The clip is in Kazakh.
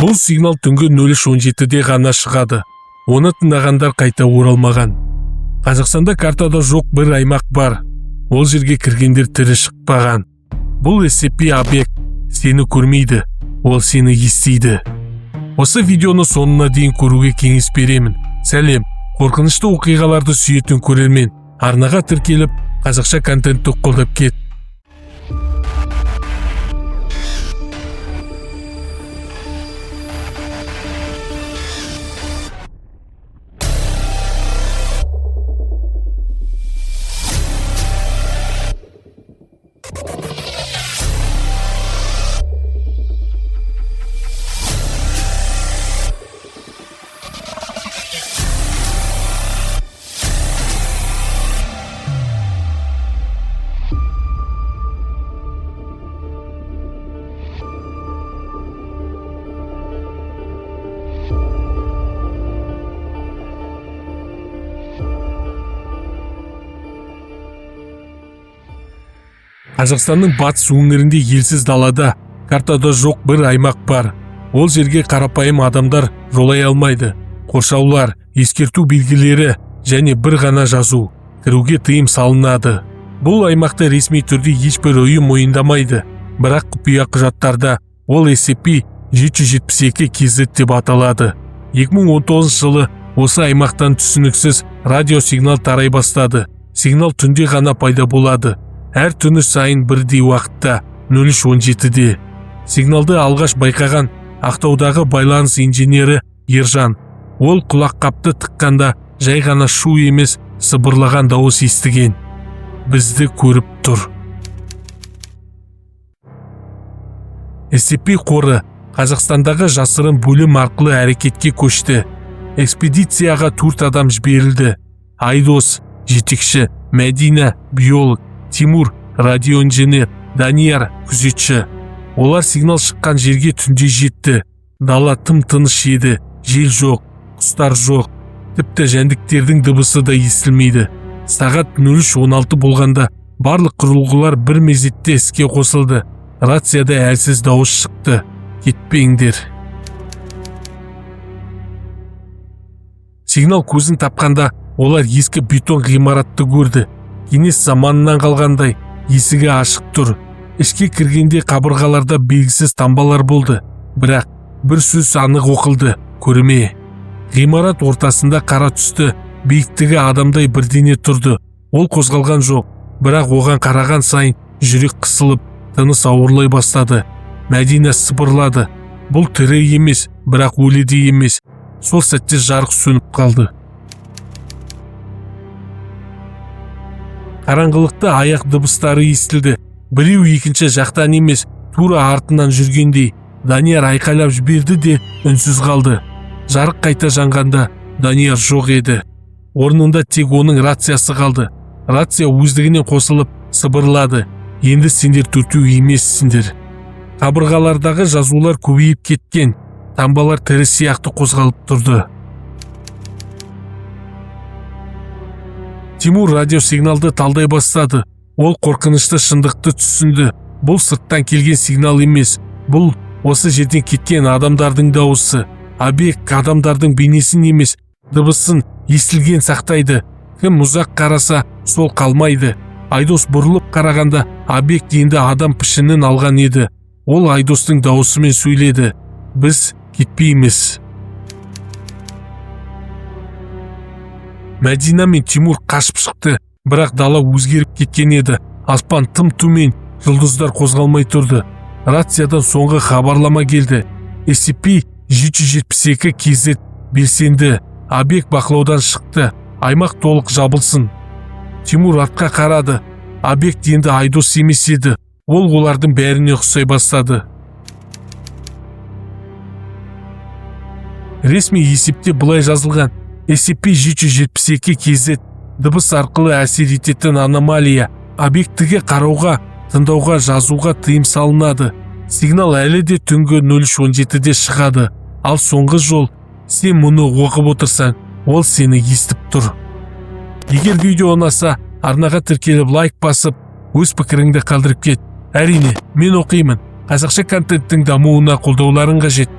Бұл сигнал түнгі 03:17-де ғана шығады. Оны тыңдағандар қайта оралмаған. Қазақстанда картада жоқ бір аймақ бар. Ол жерге кіргендер тірі шықпаған. Бұл SCP объект сені көрмейді, ол сені естиді. Осы видеоны соңына дейін көруге кеңес беремін. Сәлем, қорқынышты оқиғаларды сүйетін көрермен, арнаға тіркеліп, қазақша контентті қолдап кет. Қазақстанның батыс өңірінде елсіз далада, картада жоқ бір аймақ бар. Ол жерге қарапайым адамдар жолай алмайды. Қоршаулар, ескерту белгілері және бір ғана жазу. Кіруге тыйым салынады. Бұл аймақты ресми түрде ешбір ұйым мойындамайды. Бірақ құпия құжаттарда ол SCP-772-KZ деп аталады. 2019 жылы осы аймақтан түсініксіз радиосигнал тарай бастады. Сигнал түнде ғана пайда болады. Әр түні сайын бірдей уақытта 03:17-де. Сигналды алғаш байқаған Ақтаудағы байланыс инженері Ержан. Ол құлаққапты тыққанда жай ғана шу емес, сыбырлаған дауыс естіген. Бізді көріп тұр. SCP қоры Қазақстандағы жасырын бөлім арқылы әрекетке көшті. Экспедицияға 4 адам жіберілді. Айдос, жетекші, Мәдина, биолог, Тимур, радиоинженер, Данияр, күзетші. Олар сигнал шыққан жерге түнде жетті. Дала тым-тыныш еді, жел жоқ, құстар жоқ, тіпті жәндіктердің дыбысы да естілмейді. Сағат 03:16 болғанда барлық құрылғылар бір мезетте іске қосылды. Рацияда әлсіз дауыс шықты. Кетпеңдер. Сигнал көзін тапқанда олар ескі бетон ғимаратты көрді. Кеңес заманынан қалғандай, есігі ашық тұр. Ішке кіргенде қабырғаларда белгісіз таңбалар болды. Бірақ бір сөз анық оқылды: көрме. Ғимарат ортасында қара түсті, биіктігі адамдай бірдеңе тұрды. Ол қозғалған жоқ, бірақ оған қараған сайын жүрек қысылып, тыныс ауырлай бастады. Мәдина сыбырлады. Бұл тірі емес, бірақ өлі де емес. Сол сәтте жарық сөніп қалды. Қараңғылықта аяқ дыбыстары естілді. Біреу екінші жақтан емес, тура артынан жүргендей. Данияр айқайлап жіберді де үнсіз қалды. Жарық қайта жанғанда Данияр жоқ еді. Орнында тек оның рациясы қалды. Рация өздігінен қосылып сыбырлады: енді сендер төртеу емессіңдер. Қабырғалардағы жазулар көбейіп кеткен. Таңбалар тірі сияқты қозғалып тұрды. Тимур радиосигналды талдай бастады. Ол қорқынышты шындықты түсінді. Бұл сырттан келген сигнал емес. Бұл осы жерден кеткен адамдардың дауысы. Объект адамдардың бейнесін емес, дыбысын естілген сақтайды. Кім ұзақ қараса, сол қалмайды. Айдос бұрылып қарағанда объект енді адам пішінін алған еді. Ол Айдостың дауысымен сөйледі: біз кетпейміз. Мәдина мен Тимур қашып шықты, бірақ дала өзгеріп кеткен еді. Аспан тым төмен, жұлдыздар қозғалмай тұрды. Рациядан соңғы хабарлама келді: SCP-772-KZ белсенді. Объект бақылаудан шықты. Аймақ толық жабылсын. Тимур артқа қарады. Объект енді Айдос емес еді. Ол олардың бәріне ұқсай бастады. Ресми есепте былай жазылған: SCP-772-KZ дыбыс арқылы әсер ететін аномалия. Объектіге қарауға, тыңдауға, жазуға тыйым салынады. Сигнал әлі де түнгі 03:17-де шығады. Ал соңғы жол, сен мұны оқып отырсаң, ол сені естіп тұр. Егер видео ұнаса, арнаға тіркеліп лайк басып, өз пікіріңді қалдырып кет. Әрине, мен оқимын. Қазақша контенттің дамуына қолдауларың қажет.